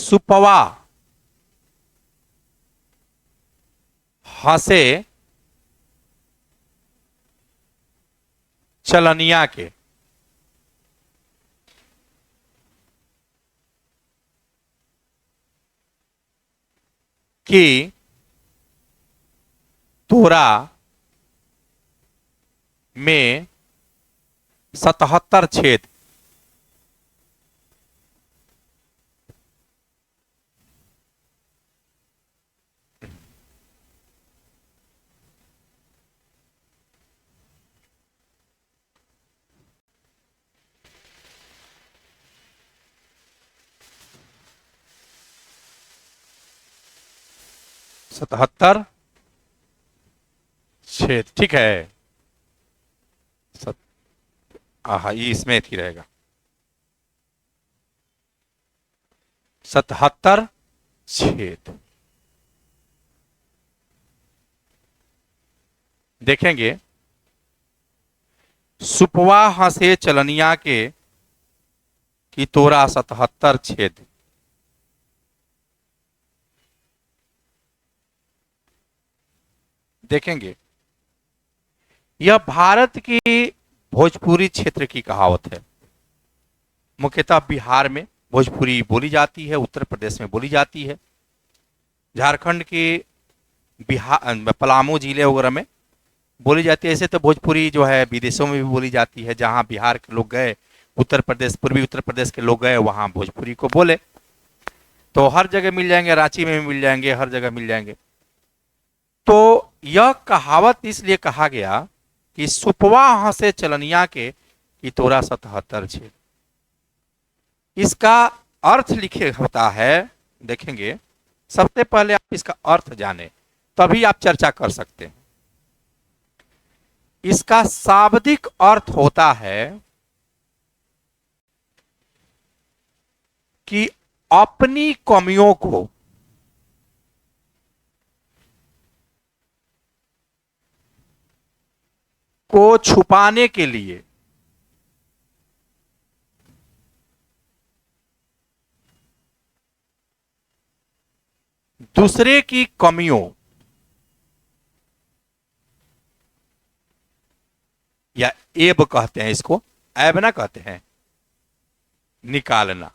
सुपवा हंसे चलनिया के। कि तोरा में 77 छेद। सतहत्तर छेद, ठीक है। सत हाँ, ये इसमें ही रहेगा। 77 छेद। देखेंगे, सुपवा हंसे चलनिया के कि तोरा 77 छेद। देखेंगे, यह भारत की भोजपुरी क्षेत्र की कहावत है। मुख्यतः बिहार में भोजपुरी बोली जाती है, उत्तर प्रदेश में बोली जाती है, झारखंड के बिहार पलामू जिले वगैरह में बोली जाती है। ऐसे तो भोजपुरी जो है विदेशों में भी बोली जाती है। जहां बिहार के लोग गए, उत्तर प्रदेश, पूर्वी उत्तर प्रदेश के लोग गए, वहां भोजपुरी को बोले तो हर जगह मिल जाएंगे, रांची में भी मिल जाएंगे, हर जगह मिल जाएंगे। तो यह कहावत इसलिए कहा गया कि सुपवा हंसे चलनिया के कि तोरा 77 छेद। इसका अर्थ लिखे होता है। देखेंगे, सबसे पहले आप इसका अर्थ जाने, तभी आप चर्चा कर सकते हैं। इसका शाब्दिक अर्थ होता है कि अपनी कमियों को छुपाने के लिए दूसरे की कमियों या ऐब कहते हैं इसको, ऐब ना कहते हैं, निकालना।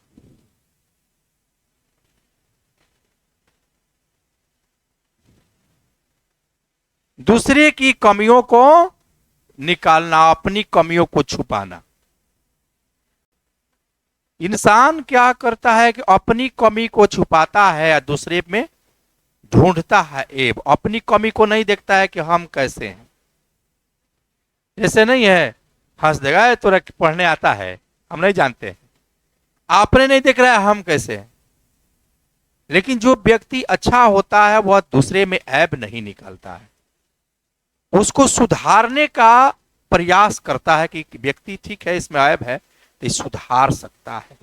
दूसरे की कमियों को निकालना, अपनी कमियों को छुपाना। इंसान क्या करता है कि अपनी कमी को छुपाता है या दूसरे में ढूंढता है ऐब। अपनी कमी को नहीं देखता है कि हम कैसे हैं। जैसे नहीं है, हंस देगा तो पढ़ने आता है, हम नहीं जानते हैं। आपने नहीं देख रहा है हम कैसे हैं। लेकिन जो व्यक्ति अच्छा होता है वह दूसरे में ऐब नहीं निकालता है, उसको सुधारने का प्रयास करता है कि व्यक्ति ठीक है, इसमें ऐब है तो सुधार सकता है।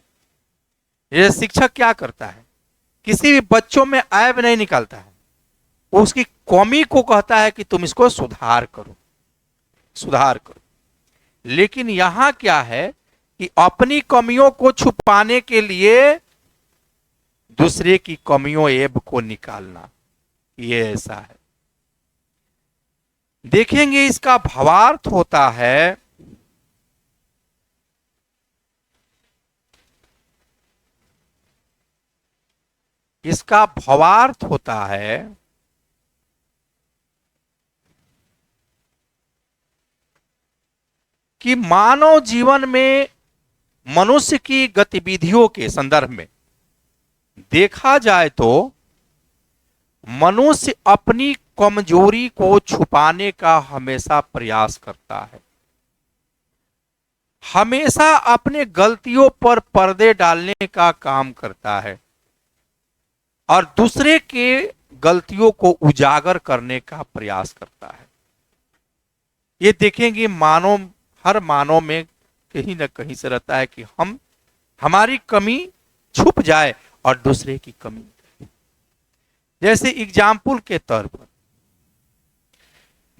ये शिक्षक क्या करता है, किसी भी बच्चों में ऐब नहीं निकालता है, उसकी कमी को कहता है कि तुम इसको सुधार करो, सुधार करो। लेकिन यहां क्या है कि अपनी कमियों को छुपाने के लिए दूसरे की कमियों ऐब को निकालना, ये ऐसा है। देखेंगे, इसका भावार्थ होता है इसका भावार्थ होता है कि मानव जीवन में मनुष्य की गतिविधियों के संदर्भ में देखा जाए तो मनुष्य अपनी कमजोरी को छुपाने का हमेशा प्रयास करता है, हमेशा अपने गलतियों पर पर्दे डालने का काम करता है और दूसरे के गलतियों को उजागर करने का प्रयास करता है। ये देखेंगे, मानव, हर मानव में कहीं ना कहीं से रहता है कि हमारी कमी छुप जाए और दूसरे की कमी। जैसे एग्जाम्पल के तौर पर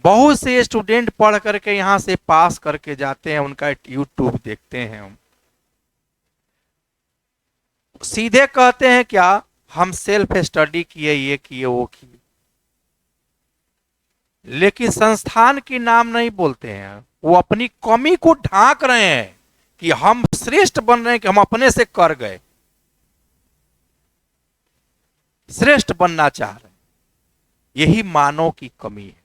बहुत से स्टूडेंट पढ़ करके यहां से पास करके जाते हैं, उनका यूट्यूब देखते हैं हम, सीधे कहते हैं क्या, हम सेल्फ स्टडी किए, ये किए, वो किए, लेकिन संस्थान के नाम नहीं बोलते हैं। वो अपनी कमी को ढांक रहे हैं कि हम श्रेष्ठ बन रहे हैं, कि हम अपने से कर गए, श्रेष्ठ बनना चाह रहे हैं। यही मानव की कमी है,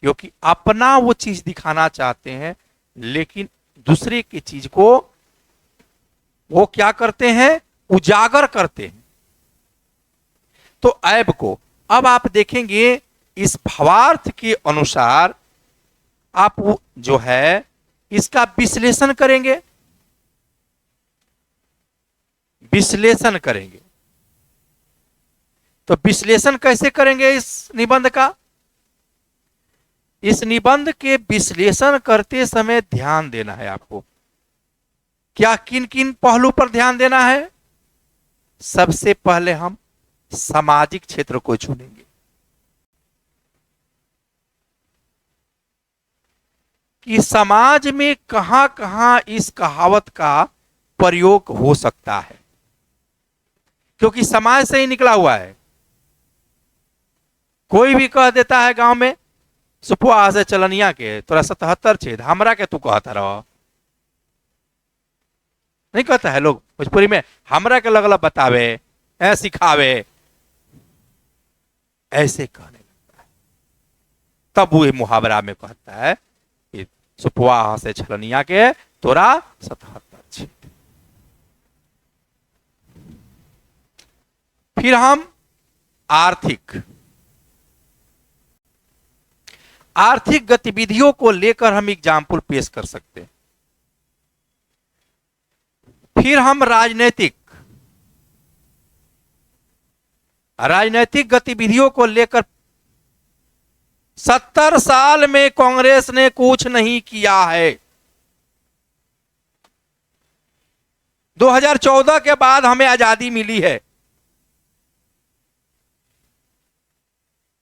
क्योंकि अपना वो चीज दिखाना चाहते हैं, लेकिन दूसरे की चीज को वो क्या करते हैं, उजागर करते हैं। तो ऐब को अब आप देखेंगे इस भावार्थ के अनुसार, आप वो जो है इसका विश्लेषण करेंगे, विश्लेषण करेंगे। तो विश्लेषण कैसे करेंगे इस निबंध का? इस निबंध के विश्लेषण करते समय ध्यान देना है आपको। क्या किन किन पहलू पर ध्यान देना है? सबसे पहले हम सामाजिक क्षेत्र को चुनेंगे कि समाज में कहां कहां इस कहावत का प्रयोग हो सकता है, क्योंकि समाज से ही निकला हुआ है। कोई भी कह देता है गांव में, सुपुआ से चलनिया के तोरा 77 छेद, हमरा के तू कहता रहो, नहीं कहता है लोग भोजपुरी में, हमरा के लगल बतावे, ऐ सिखावे, ऐसे कहने लगता है। तब वो मुहावरा में कहता है कि सुपुआ से छलनिया के तोरा 77 छेद। फिर हम आर्थिक गतिविधियों को लेकर हम एग्जाम्पल पेश कर सकते हैं। फिर हम राजनैतिक गतिविधियों को लेकर 70 साल में कांग्रेस ने कुछ नहीं किया है। 2014 के बाद हमें आजादी मिली है,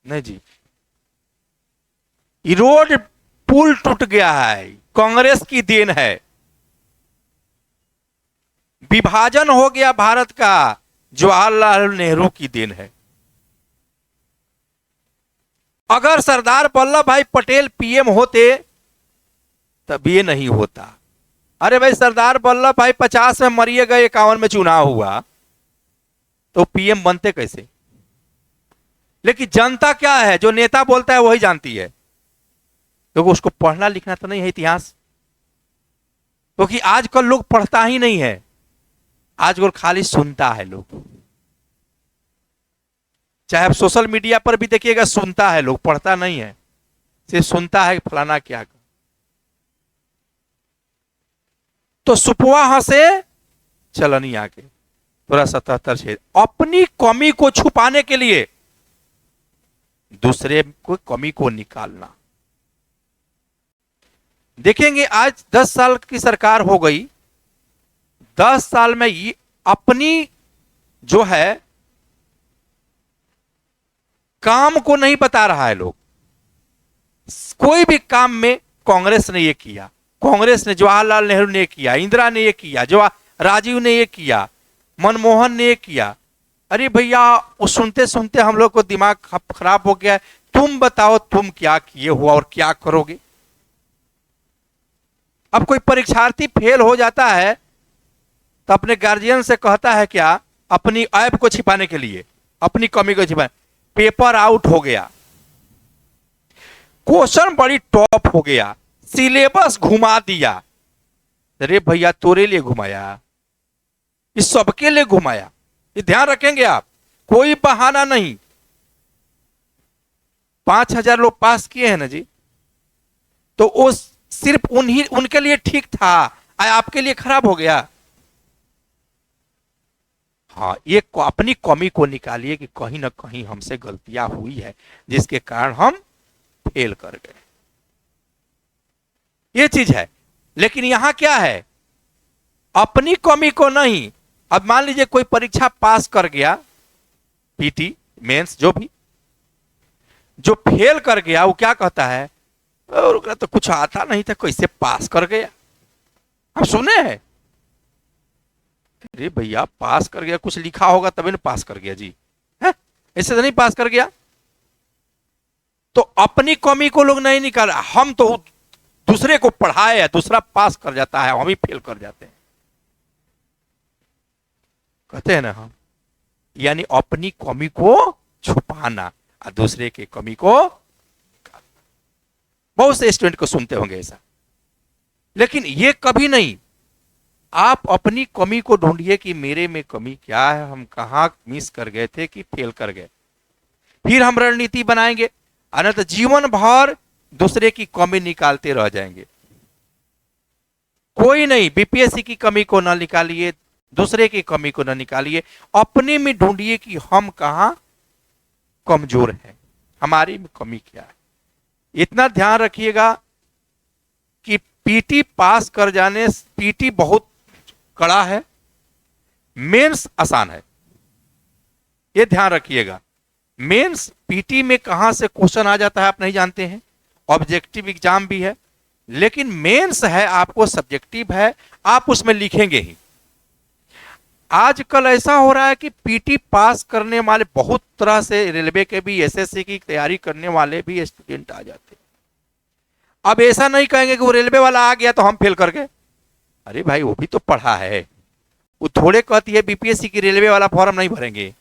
नहीं जी, ये रोड पुल टूट गया है, कांग्रेस की देन है। विभाजन हो गया भारत का, जवाहरलाल नेहरू की देन है। अगर सरदार वल्लभ भाई पटेल पीएम होते तब ये नहीं होता। अरे भाई, सरदार वल्लभ भाई 50 में मरिए गए, 51 में चुनाव हुआ, तो पीएम बनते कैसे? लेकिन जनता क्या है, जो नेता बोलता है वही जानती है, क्योंकि उसको पढ़ना लिखना तो नहीं है इतिहास। क्योंकि आजकल लोग पढ़ता ही नहीं है, आजकल खाली सुनता है लोग। चाहे आप सोशल मीडिया पर भी देखिएगा, सुनता है लोग, पढ़ता नहीं है, सिर्फ सुनता है फलाना क्या कर। तो सुपुआ से चलनिया के थोड़ा 77 छेद, अपनी कमी को छुपाने के लिए दूसरे को कमी को निकालना। देखेंगे आज 10 साल की सरकार हो गई, 10 साल में ये अपनी जो है काम को नहीं बता रहा है लोग। कोई भी काम में कांग्रेस ने ये किया, कांग्रेस ने, जवाहरलाल नेहरू ने ये किया, इंदिरा ने ये किया, राजीव ने ये किया, मनमोहन ने ये किया। अरे भैया, वो सुनते सुनते हम लोग को दिमाग खराब हो गया है। तुम बताओ तुम क्या किए हो और क्या करोगे? अब कोई परीक्षार्थी फेल हो जाता है तो अपने गार्जियन से कहता है क्या, अपनी ऐब को छिपाने के लिए, अपनी कमी को छिपाने, पेपर आउट हो गया, क्वेश्चन बड़ी टॉप हो गया, सिलेबस घुमा दिया। अरे भैया, तोरे लिए घुमाया, इस सबके लिए घुमाया, ये ध्यान रखेंगे आप, कोई बहाना नहीं। 5000 लोग पास किए हैं ना जी, तो वो सिर्फ उनके लिए ठीक था, आपके लिए खराब हो गया। हाँ, ये अपनी कमी को निकालिए कि कहीं ना कहीं हमसे गलतियां हुई है जिसके कारण हम फेल कर गए, ये चीज है। लेकिन यहां क्या है, अपनी कमी को नहीं। अब मान लीजिए कोई परीक्षा पास कर गया, पीटी मेंस जो भी, जो फेल कर गया वो क्या कहता है, और तो कुछ आता नहीं था, कैसे पास कर गया। हम सुने हैं, अरे भैया पास कर गया, कुछ लिखा होगा तभी ना पास कर गया जी, है ऐसे तो नहीं पास कर गया। तो अपनी कमी को लोग नहीं निकाल, हम तो दूसरे को पढ़ाए, दूसरा पास कर जाता है, हम ही फेल कर जाते हैं, कहते हैं ना हम। यानी अपनी कमी को छुपाना और दूसरे की कमी को, बहुत से स्टूडेंट को सुनते होंगे ऐसा। लेकिन ये कभी नहीं, आप अपनी कमी को ढूंढिए कि मेरे में कमी क्या है, हम कहां मिस कर गए थे कि फेल कर गए, फिर हम रणनीति बनाएंगे। अनंत जीवन भर दूसरे की कमी निकालते रह जाएंगे। कोई नहीं, बीपीएससी की कमी को ना निकालिए, दूसरे की कमी को ना निकालिए, अपने में ढूंढिए कि हम कहां कमजोर हैं, हमारी में कमी क्या है। इतना ध्यान रखिएगा कि पीटी पास कर जाने, पीटी बहुत कड़ा है, मेंस आसान है, ये ध्यान रखिएगा। मेंस पीटी में कहां से क्वेश्चन आ जाता है आप नहीं जानते हैं, ऑब्जेक्टिव एग्जाम भी है, लेकिन मेंस है आपको सब्जेक्टिव है, आप उसमें लिखेंगे ही। आजकल ऐसा हो रहा है कि पीटी पास करने वाले बहुत तरह से, रेलवे के भी, एसएससी की तैयारी करने वाले भी स्टूडेंट आ जाते हैं। अब ऐसा नहीं कहेंगे कि वो रेलवे वाला आ गया तो हम फेल कर गए, अरे भाई वो भी तो पढ़ा है, वो थोड़े कहती है बीपीएससी की रेलवे वाला फॉर्म नहीं भरेंगे,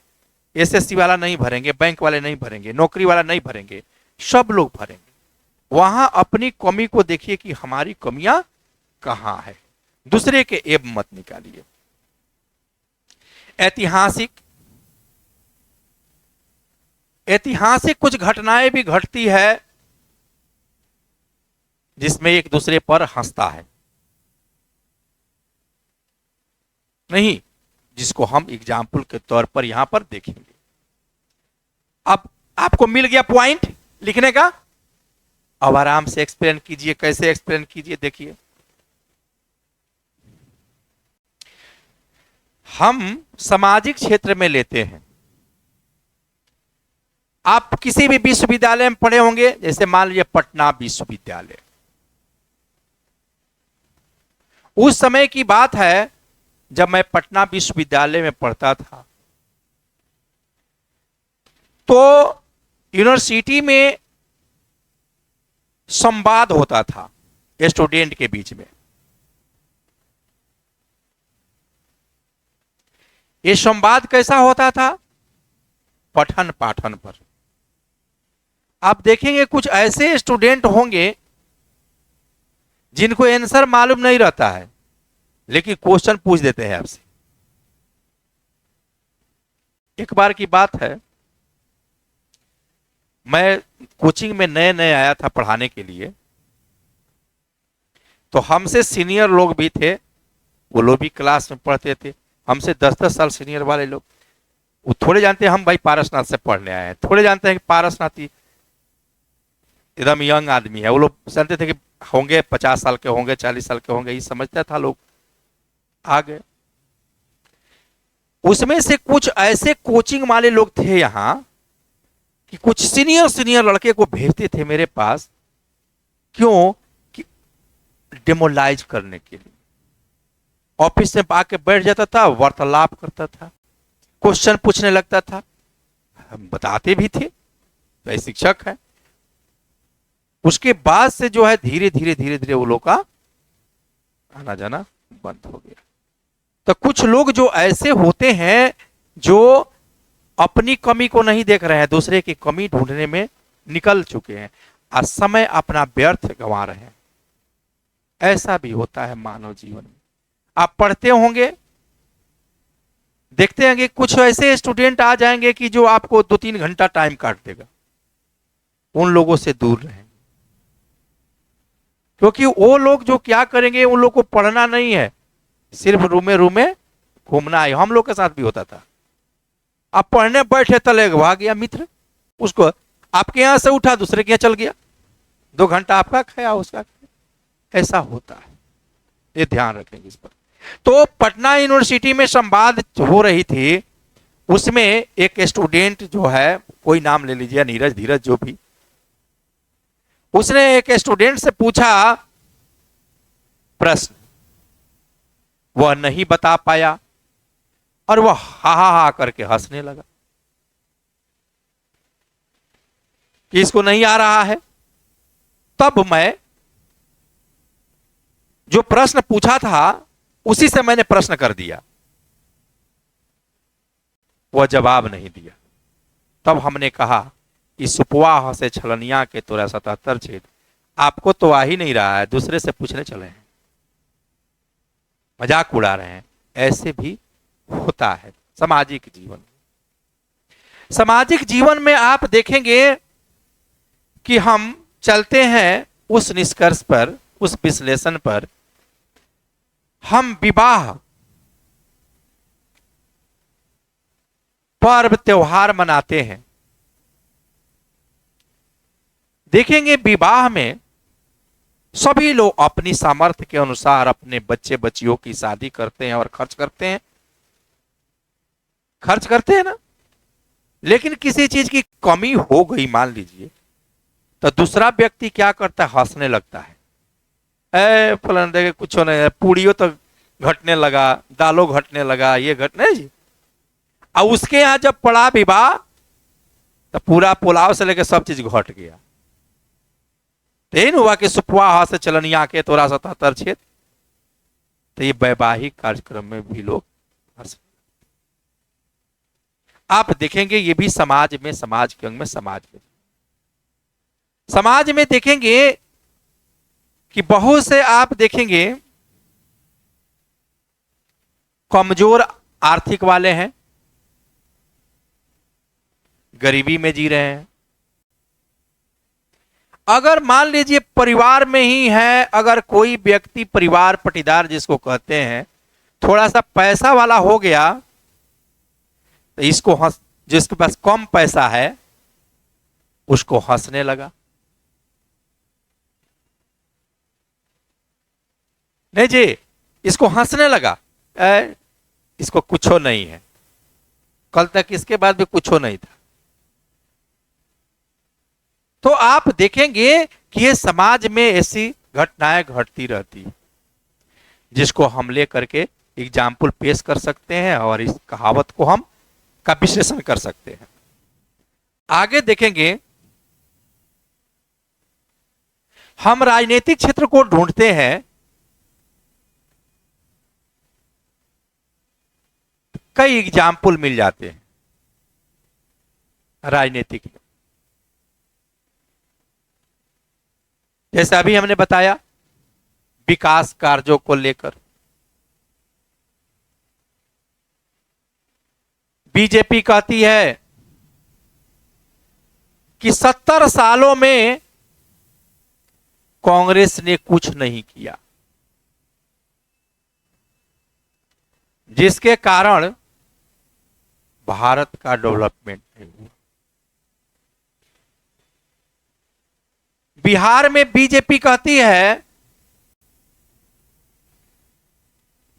एसएससी वाला नहीं भरेंगे, बैंक वाले नहीं भरेंगे, नौकरी वाला नहीं भरेंगे, सब लोग भरेंगे। वहां अपनी कमी को देखिए कि हमारी कमियां कहां है, दूसरे के ऐब मत निकालिए। ऐतिहासिक कुछ घटनाएं भी घटती है जिसमें एक दूसरे पर हंसता है, नहीं, जिसको हम एग्जाम्पल के तौर पर यहां पर देखेंगे। अब आपको मिल गया पॉइंट लिखने का, अब आराम से एक्सप्लेन कीजिए। कैसे एक्सप्लेन कीजिए, देखिए हम सामाजिक क्षेत्र में लेते हैं, आप किसी भी विश्वविद्यालय में पढ़े होंगे, जैसे मान लीजिए पटना विश्वविद्यालय। उस समय की बात है जब मैं पटना विश्वविद्यालय में पढ़ता था, तो यूनिवर्सिटी में संवाद होता था स्टूडेंट के बीच में। ये संवाद कैसा होता था, पठन पाठन पर। आप देखेंगे कुछ ऐसे स्टूडेंट होंगे जिनको आंसर मालूम नहीं रहता है, लेकिन क्वेश्चन पूछ देते हैं आपसे। एक बार की बात है, मैं कोचिंग में नए नए आया था पढ़ाने के लिए, तो हमसे सीनियर लोग भी थे, वो लोग भी क्लास में पढ़ते थे, हमसे 10-10 साल सीनियर वाले लोग। वो थोड़े जानते हैं हम भाई पारसनाथ से पढ़ने आए हैं, थोड़े जानते हैं कि पारसनाथी एकदम यंग आदमी है, वो लोग जानते थे कि होंगे 50 साल के होंगे, 40 साल के होंगे, ये समझता था लोग। आ गए, उसमें से कुछ ऐसे कोचिंग वाले लोग थे यहां कि कुछ सीनियर सीनियर लड़के को भेजते थे मेरे पास, क्यों कि डेमोलाइज करने के लिए। ऑफिस में आके बैठ जाता था, वार्तालाप करता था, क्वेश्चन पूछने लगता था, हम बताते भी थे, वह शिक्षक है। उसके बाद से जो है धीरे धीरे धीरे धीरे वो लोग का आना जाना बंद हो गया। तो कुछ लोग जो ऐसे होते हैं जो अपनी कमी को नहीं देख रहे हैं, दूसरे की कमी ढूंढने में निकल चुके हैं और समय अपना व्यर्थ गंवा रहे हैं। ऐसा भी होता है मानव जीवन में। आप पढ़ते होंगे, देखते हैं कि कुछ ऐसे स्टूडेंट आ जाएंगे कि जो आपको 2-3 घंटा टाइम काट देगा। उन लोगों से दूर रहें, क्योंकि वो लोग जो क्या करेंगे, उन लोग को पढ़ना नहीं है, सिर्फ रूमे रूमे घूमना है। हम लोग के साथ भी होता था, आप पढ़ने बैठे तले भाग गया मित्र, उसको आपके यहां से उठा दूसरे के यहां चल गया, 2 घंटा आपका खाया उसका खाया। ऐसा होता है, ये ध्यान रखेंगे इस पर। तो पटना यूनिवर्सिटी में संवाद हो रही थी, उसमें एक स्टूडेंट जो है, कोई नाम ले लीजिए, नीरज धीरज जो भी, उसने एक स्टूडेंट से पूछा प्रश्न, वह नहीं बता पाया, और वह हा करके हंसने लगा कि इसको नहीं आ रहा है। तब मैं जो प्रश्न पूछा था उसी से मैंने प्रश्न कर दिया, वह जवाब नहीं दिया। तब हमने कहा कि सुपवा से छलनिया के तोरा 77 छेद, आपको तो आ ही नहीं रहा है, दूसरे से पूछने चले हैं, मजाक उड़ा रहे हैं। ऐसे भी होता है सामाजिक जीवन। सामाजिक जीवन में आप देखेंगे कि हम चलते हैं उस निष्कर्ष पर, उस विश्लेषण पर, हम विवाह पर्व त्योहार मनाते हैं। देखेंगे विवाह में सभी लोग अपनी सामर्थ्य के अनुसार अपने बच्चे बच्चियों की शादी करते हैं और खर्च करते हैं, खर्च करते हैं ना। लेकिन किसी चीज की कमी हो गई मान लीजिए, तो दूसरा व्यक्ति क्या करता है, हंसने लगता है। फलन देखे कुछ नहीं है, पूड़ियों तो घटने लगा, दालों घटने लगा, ये घटने जी। और उसके यहां जब पड़ा विवाह तो पूरा पुलाव से लेकर सब चीज घट गया। तो हुआ कि सुपवा से चलनिया के तोरा 77 छेद। तो ये वैवाहिक कार्यक्रम में भी लोग हंस, आप देखेंगे ये भी समाज में, समाज के अंग में, समाज में देखेंगे कि बहुत से आप देखेंगे कमजोर आर्थिक वाले हैं, गरीबी में जी रहे हैं। अगर मान लीजिए परिवार में ही है, अगर कोई व्यक्ति परिवार पटीदार जिसको कहते हैं, थोड़ा सा पैसा वाला हो गया, तो इसको हंस, जिसके पास कम पैसा है उसको हंसने लगा। नहीं जी, इसको हंसने लगा, इसको कुछो नहीं है। कल तक इसके बाद भी कुछो नहीं था। तो आप देखेंगे कि ये समाज में ऐसी घटनाएं घटती रहती, जिसको हम लेकर के एग्जाम्पल पेश कर सकते हैं और इस कहावत को हम का विश्लेषण कर सकते हैं। आगे देखेंगे, हम राजनीतिक क्षेत्र को ढूंढते हैं, कई एग्जाम्पल मिल जाते हैं राजनीतिक। जैसे अभी हमने बताया विकास कार्यों को लेकर बीजेपी कहती है कि 70 सालों में कांग्रेस ने कुछ नहीं किया, जिसके कारण भारत का डेवलपमेंट नहीं हुआ। बिहार में बीजेपी कहती है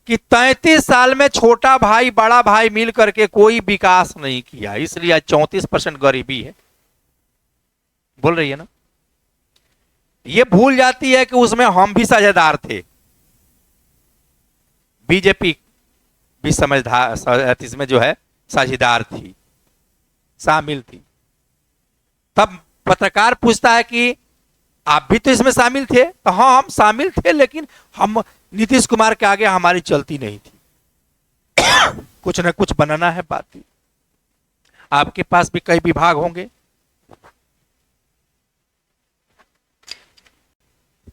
कि 33 साल में छोटा भाई बड़ा भाई मिल करके कोई विकास नहीं किया, इसलिए 34% गरीबी है, बोल रही है ना। ये भूल जाती है कि उसमें हम भी साझेदार थे, बीजेपी भी समझदार, इसमें जो है साझेदार थी, शामिल थी। तब पत्रकार पूछता है कि आप भी तो इसमें शामिल थे? तो हाँ, हम शामिल थे, लेकिन हम नीतीश कुमार के आगे हमारी चलती नहीं थी। कुछ ना कुछ बनाना है बात। आपके पास भी कई विभाग होंगे,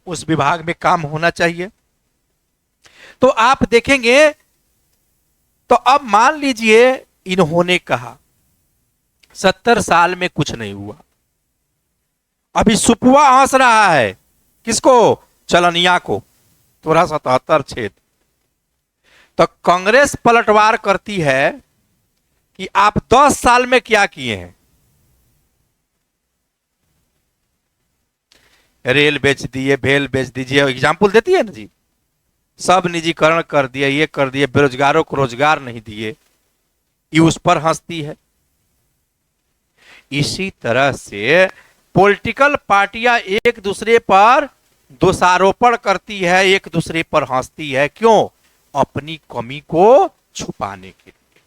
उस विभाग में काम होना चाहिए। तो आप देखेंगे, तो अब मान लीजिए इन्होंने कहा 70 साल में कुछ नहीं हुआ। अभी सुपवा हंस रहा है किसको? चलनिया को, तोरा 77 छेद। तो कांग्रेस पलटवार करती है कि आप 10 साल में क्या किए हैं। रेल बेच दिए, भेल बेच दीजिए, एग्जाम्पल देती है ना जी। सब निजीकरण कर दिया, ये कर दिए, बेरोजगारों को रोजगार नहीं दिए, ये उस पर हंसती है। इसी तरह से पॉलिटिकल पार्टियां एक दूसरे पर दोषारोपण करती है, एक दूसरे पर हंसती है। क्यों? अपनी कमी को छुपाने के लिए।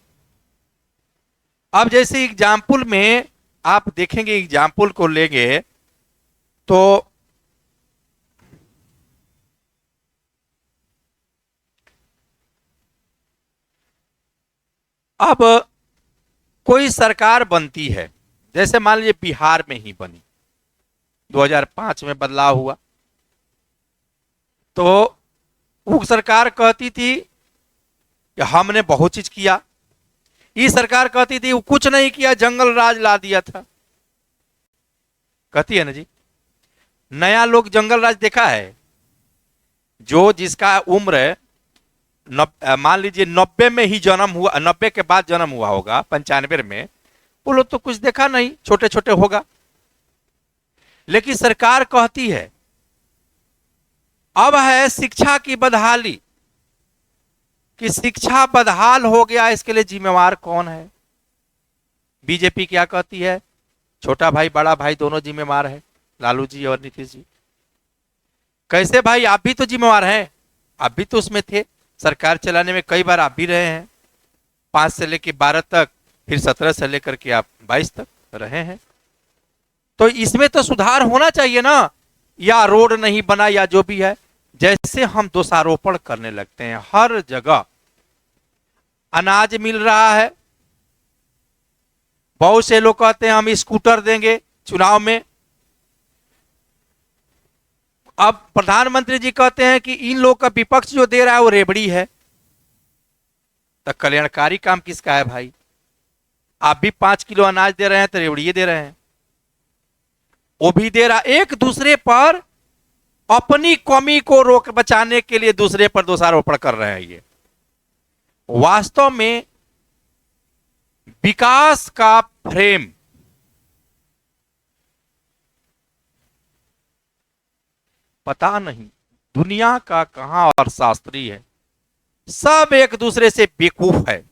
अब जैसे एग्जाम्पल में आप देखेंगे, एग्जाम्पल को लेंगे तो अब कोई सरकार बनती है, जैसे मान लीजिए बिहार में ही बनी, 2005 में बदलाव हुआ, तो वो सरकार कहती थी कि हमने बहुत चीज किया। ये सरकार कहती थी वो कुछ नहीं किया, जंगल राज ला दिया था। कहती है ना जी। नया लोग जंगल राज देखा है? जो जिसका उम्र मान लीजिए 90 में ही जन्म हुआ, 90 के बाद जन्म हुआ होगा, 95 में, वो लोग तो कुछ देखा नहीं, छोटे छोटे होगा। लेकिन सरकार कहती है अब है शिक्षा की बदहाली, कि शिक्षा बदहाल हो गया, इसके लिए जिम्मेवार कौन है? बीजेपी क्या कहती है? छोटा भाई बड़ा भाई दोनों जिम्मेवार है, लालू जी और नीतीश जी। कैसे भाई? आप भी तो जिम्मेवार हैं, आप भी तो उसमें थे, सरकार चलाने में कई बार आप भी रहे हैं, 5 से लेकर 12 तक, फिर 17 से लेकर के आप 22 तक रहे हैं। तो इसमें तो सुधार होना चाहिए ना, या रोड नहीं बना या जो भी है। जैसे हम दोषारोपण करने लगते हैं, हर जगह अनाज मिल रहा है, बहुत से लोग कहते हैं हम स्कूटर देंगे चुनाव में। अब प्रधानमंत्री जी कहते हैं कि इन लोग का विपक्ष जो दे रहा है वो रेबड़ी है। तो कल्याणकारी काम किसका है भाई? आप भी 5 किलो अनाज दे रहे हैं तो रेवड़िए दे रहे हैं, वो भी दे रहा। एक दूसरे पर अपनी कमी को रोक बचाने के लिए दूसरे पर दोषारोपण कर रहे हैं। ये वास्तव में विकास का फ्रेम पता नहीं दुनिया का कहां और शास्त्री है, सब एक दूसरे से बेवकूफ है।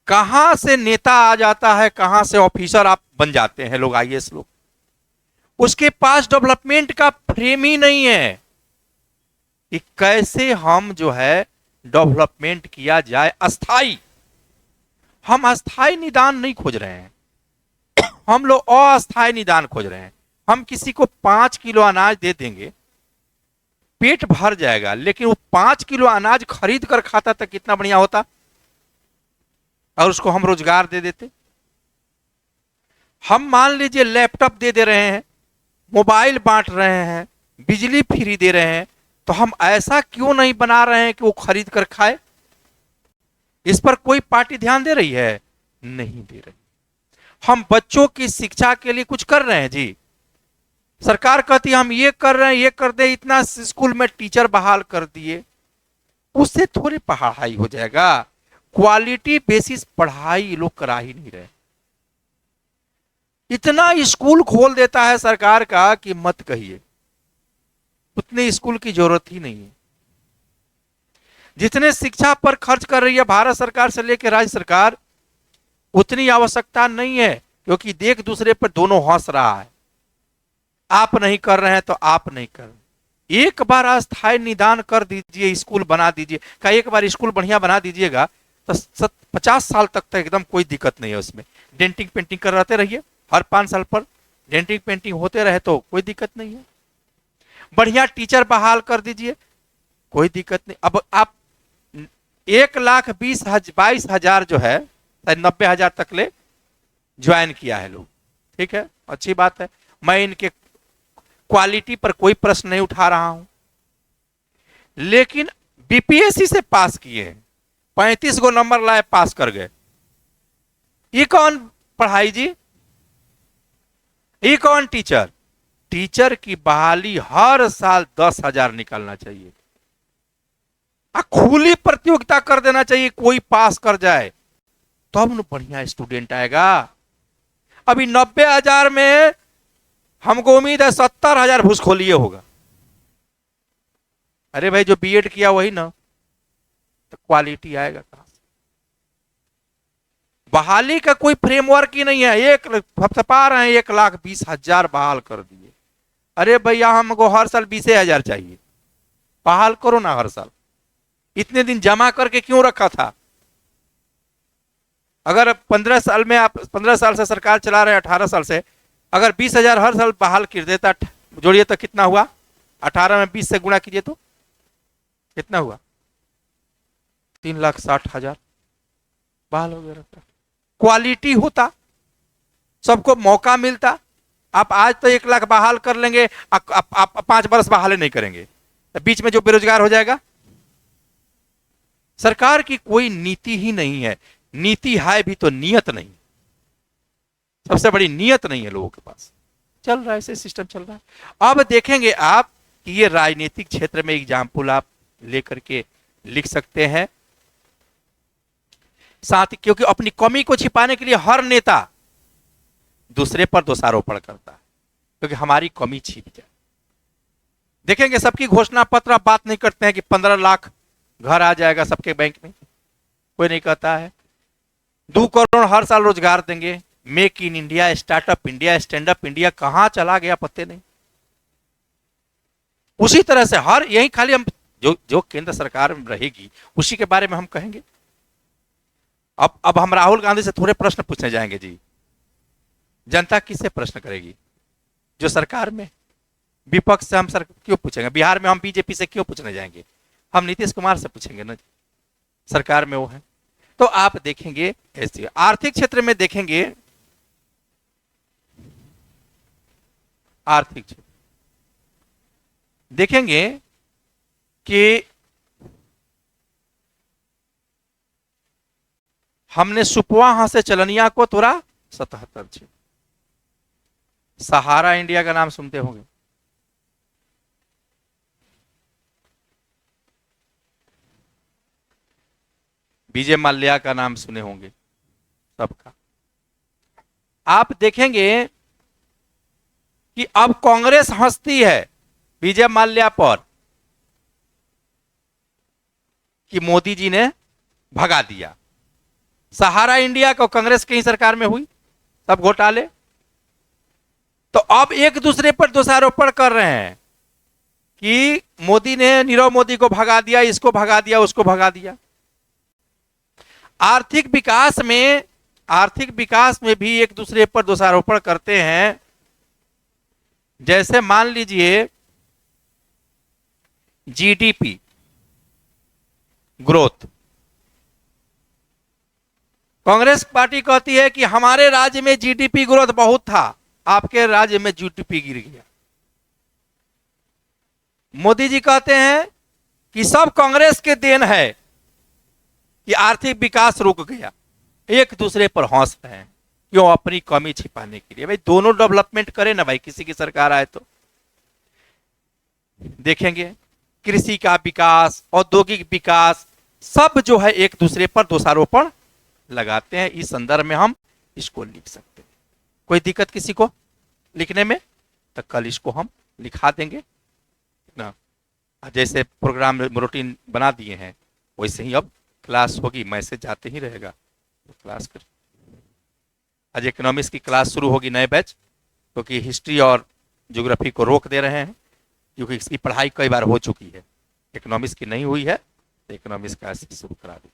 कहां से नेता आ जाता है, कहां से ऑफिसर आप बन जाते हैं लोग, आईएएस लोग, उसके पास डेवलपमेंट का फ्रेम ही नहीं है कि कैसे हम जो है डेवलपमेंट किया जाए अस्थाई। हम अस्थाई निदान नहीं खोज रहे हैं, हम लोग अस्थाई निदान खोज रहे हैं। हम किसी को 5 किलो अनाज दे देंगे, पेट भर जाएगा, लेकिन वो 5 किलो अनाज खरीद कर खाता तो कितना बढ़िया होता, और उसको हम रोजगार दे देते। हम मान लीजिए लैपटॉप दे दे रहे हैं, मोबाइल बांट रहे हैं, बिजली फ्री दे रहे हैं, तो हम ऐसा क्यों नहीं बना रहे हैं कि वो खरीद कर खाए? इस पर कोई पार्टी ध्यान दे रही है? नहीं दे रही। हम बच्चों की शिक्षा के लिए कुछ कर रहे हैं जी? सरकार कहती है हम ये कर रहे हैं, ये कर दे, इतना स्कूल में टीचर बहाल कर दिए, उससे थोड़ी पढ़ाई हो जाएगा। क्वालिटी बेसिस पढ़ाई लोग करा ही नहीं रहे। इतना स्कूल खोल देता है सरकार का कि मत कहिए, उतने स्कूल की जरूरत ही नहीं है। जितने शिक्षा पर खर्च कर रही है भारत सरकार से लेकर राज्य सरकार, उतनी आवश्यकता नहीं है, क्योंकि देख दूसरे पर दोनों हंस रहा है। आप नहीं कर रहे हैं तो आप नहीं कर रहे। एक बार अस्थायी निदान कर दीजिए, स्कूल बना दीजिए। क्या एक बार स्कूल बढ़िया बना दीजिएगा तो 50 साल तक एकदम कोई दिक्कत नहीं है उसमें। डेंटिंग पेंटिंग कर रहते रहिए, हर 5 साल पर डेंटिंग पेंटिंग होते रहे तो कोई दिक्कत नहीं है। बढ़िया टीचर बहाल कर दीजिए, कोई दिक्कत नहीं। अब आप 1,22,000 जो है, 90,000 तक ले ज्वाइन किया है लोग, ठीक है, अच्छी बात है। मैं इनके क्वालिटी पर कोई प्रश्न नहीं उठा रहा हूं, लेकिन बीपीएससी से पास किए हैं, 35 गो नंबर लाए, पास कर गए। ये कौन पढ़ाई जी? ये कौन टीचर? टीचर की बहाली हर साल 10,000 निकलना चाहिए, खुली प्रतियोगिता कर देना चाहिए, कोई पास कर जाए तो अब बढ़िया स्टूडेंट आएगा। अभी 90,000 में हमको उम्मीद है 70,000 घूसखोलिए होगा। अरे भाई जो बीएड किया वही ना, तो क्वालिटी आएगा कहां से? बहाली का कोई फ्रेमवर्क ही नहीं है। एक थपथपा रहे हैं, 1,20,000 बहाल कर दिए। अरे भैया हमको हर साल 20,000 चाहिए, बहाल करो ना हर साल। इतने दिन जमा करके क्यों रखा था? अगर 15 साल में आप 15 साल से सरकार चला रहे हैं, 18 साल से, अगर 20,000 हर साल बहाल कर देता, जोड़िए तो कितना हुआ, 18 में 20 से गुणा कीजिए तो कितना हुआ, 3,60,000 बहाल हो गया रहता। क्वालिटी होता, सबको मौका मिलता। आप आज तो 1 लाख बहाल कर लेंगे, आप 5 बरस बहाल नहीं करेंगे, तो बीच में जो बेरोजगार हो जाएगा। सरकार की कोई नीति ही नहीं है, नीति है भी तो नियत नहीं, सबसे बड़ी नियत नहीं है लोगों के पास। चल रहा है ऐसे सिस्टम चल रहा है। अब देखेंगे आप कि ये राजनीतिक क्षेत्र में एग्जाम्पल आप लेकर के लिख सकते हैं साथ ही, क्योंकि अपनी कमी को छिपाने के लिए हर नेता दूसरे पर दोषारोपण करता है, क्योंकि हमारी कमी छिप जाए। देखेंगे सबकी घोषणा पत्र, आप बात नहीं करते हैं कि 15 लाख घर आ जाएगा सबके बैंक में, कोई नहीं कहता है। 2 करोड़ हर साल रोजगार देंगे, make in India, startup India, stand up India कहां चला गया पत्ते नहीं। उसी तरह से हर, यही खाली हम जो जो केंद्र सरकार में रहेगी उसी के बारे में हम कहेंगे। अब हम राहुल गांधी से थोड़े प्रश्न पूछने जाएंगे जी, जनता किससे प्रश्न करेगी, जो सरकार में। विपक्ष से हम सर क्यों पूछेंगे, बिहार में हम बीजेपी से क्यों पूछने जाएंगे, हम नीतीश कुमार से पूछेंगे ना, सरकार में वो है। तो आप देखेंगे ऐसे आर्थिक क्षेत्र में देखेंगे, आर्थिक क्षेत्र देखेंगे कि हमने सुपवा से चलनिया को तोड़ा 77। सहारा इंडिया का नाम सुनते होंगे, विजय माल्या का नाम सुने होंगे सबका। आप देखेंगे कि अब कांग्रेस हंसती है विजय माल्या पर कि मोदी जी ने भगा दिया। सहारा इंडिया को कांग्रेस की ही सरकार में हुई सब घोटाले, तो अब एक दूसरे पर दोषारोपण कर रहे हैं कि मोदी ने नीरव मोदी को भगा दिया, इसको भगा दिया, उसको भगा दिया। आर्थिक विकास में भी एक दूसरे पर दोषारोपण करते हैं। जैसे मान लीजिए जीडीपी ग्रोथ, कांग्रेस पार्टी कहती है कि हमारे राज्य में जीडीपी ग्रोथ बहुत था, आपके राज्य में जीडीपी गिर गया। मोदी जी कहते हैं कि सब कांग्रेस के देन है कि आर्थिक विकास रुक गया। एक दूसरे पर हंस रहे हैं, क्यों, अपनी कमी छिपाने के लिए। भाई दोनों डेवलपमेंट करें ना भाई, किसी की सरकार आए तो। देखेंगे कृषि का विकास, औद्योगिक विकास, सब जो है एक दूसरे पर दोषारोपण लगाते हैं। इस संदर्भ में हम इसको लिख सकते हैं। कोई दिक्कत किसी को लिखने में, तो कल इसको हम लिखा देंगे ना। जैसे प्रोग्राम रूटीन बना दिए हैं वैसे ही अब क्लास होगी, मैसेज जाते ही रहेगा तो क्लास कर। आज इकोनॉमिक्स की क्लास शुरू होगी, नए बैच, क्योंकि हिस्ट्री और ज्योग्राफी को रोक दे रहे हैं, क्योंकि इसकी पढ़ाई कई बार हो चुकी है, इकोनॉमिक्स की नहीं हुई है, तो इकोनॉमिक्स का शुरू करा दी।